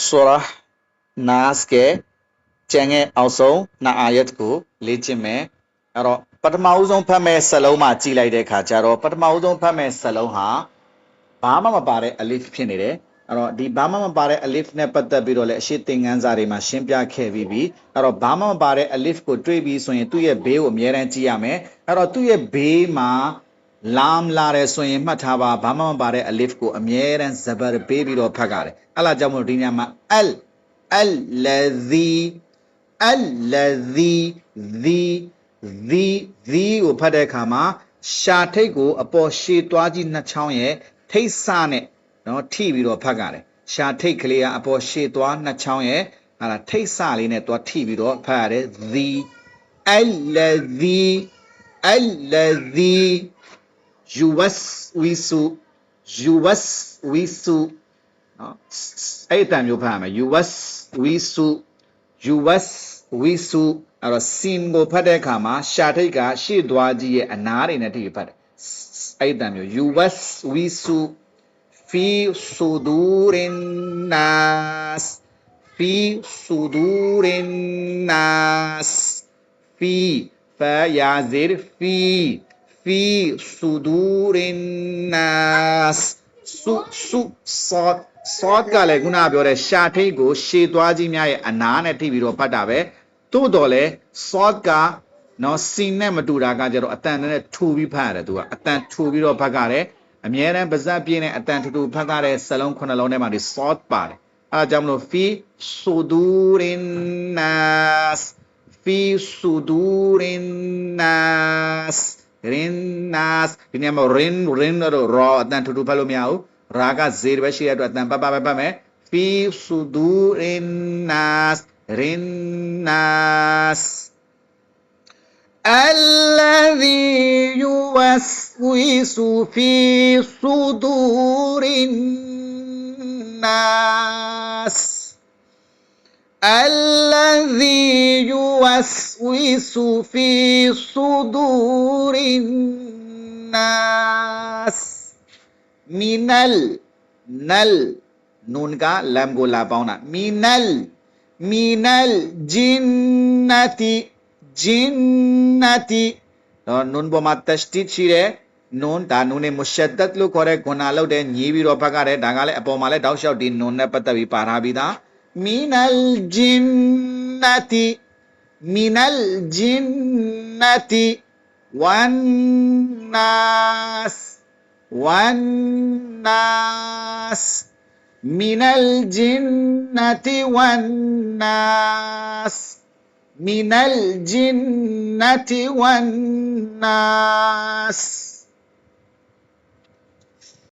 surah nas ကကျန်တဲ့အောက်ဆုံးနှစ်အာယတ်ကိုလေ့ကျင့်မယ်အဲ့တော့ပထမဦးဆုံးဖတ်မဲ့စလုံးမှာကြည်လိုက်တဲ့အခါကျတော့ပထမဦးဆုံးဖတ်မဲ့စလုံးဟာဘာမှမပါတဲ့ alif ဖြစ်နေတယ်အဲ့တော့ဒီဘာမှမပါတဲ့ alif နဲ့ပတ်သက်ပြီးတော့လည်းအရှိသင်ခန်းစာတွေမှာရှင်းပြခဲ့ပြီးပြီအဲ့တော့ဘာမှမပါတဲ့ alif ကိုတွေ့ပြီးဆိုရင်သူ့ရဲ့ဘေးကိုအမြဲတမ်းကြည့်ရမယ်အဲ့တော့သူ့ရဲ့ဘေးမှာလာတယ်ဆိုရင်မှတ်ထားပါဘာမှမပါတဲ့ alif ကိုအမြဲတမ်းဇဘရပေးပြီးတော့ဖတ်ကြတယ်အဲ့ဒါကြောင့်မို့ဒီညမှာ al-ladhi ကိုဖတ်တဲ့အခါမှာရှာထိတ်ကိုအပေါ်ရှည်သွားကြီးနှစ်ချောင်းရဲ့ထိတ်ဆနဲ့နော်ထိပြီးတော့ဖတ်ကြတယ်ရှာထိတ်ကလေးကအပေါ်ရှည်သွားနှစ်ချောင်းရဲ့ဟာလားထိတ်ဆလေးနဲ့သွားထိပြီးတော့ဖတ်ရတယ် the alladhi yuwaswisu နော်အဲ့အတန်မျိုးဖတ်ရမယ် yuwaswisu အဲ့တော့ sin ကိုဖတ်တဲ့အခါမှာရှာထိတ်ကရှေ့သွားကြီးရဲ့အနားတွေနဲ့ထိဖတ်တယ်အဲ့အတန်မျိုး yuwaswisu fi sudurin nas fi fa yazir fi sudurin nas sod ကလည်းခုနပြောတဲ့ရှာထိတ်ကိုရှည်သွားကြီးများရဲ့အနားနဲ့ထိပြီးတော့ဖတ်တာပဲသို့တော်လဲ sod ကနော်စီနဲ့မတူတာကကြတော့အတန်နဲ့ထူပြီးဖတ်ရတယ်သူကအတန်ထူပြီးတော့ဖတ်ကြတယ်အမြဲတမ်းပါဇက်ပြင်းနဲ့အတန်ထူဖတ်ကြတဲ့စလုံး9လုံးထဲမှာဒီ sod ပါတယ်အဲဒါကြောင့်မလို့ fi sudurin nas rinnas ဒီနေရာမှာ rin တော့ အတန်ထူဖတ်လို့မရဘူးရာကဇေပဲရှိရတဲ့အတွက်အတန်ပတ်မယ် fi sudurin nas rinnas alladhi yuwaswisu fi sudurin nas alladhi yuwaswisu fi sudurin nas minal nal nun ka lam ko la pauna minal jinnati nun bo ma tashdid shi de nun da nun ne mushaddad lo khore guna lauk de nyi pi ro phak ka de da ka le apaw ma le dauk shauk di nun ne pattat pi pa tha pi da minal jinnati wan nas minal jinnati wan nas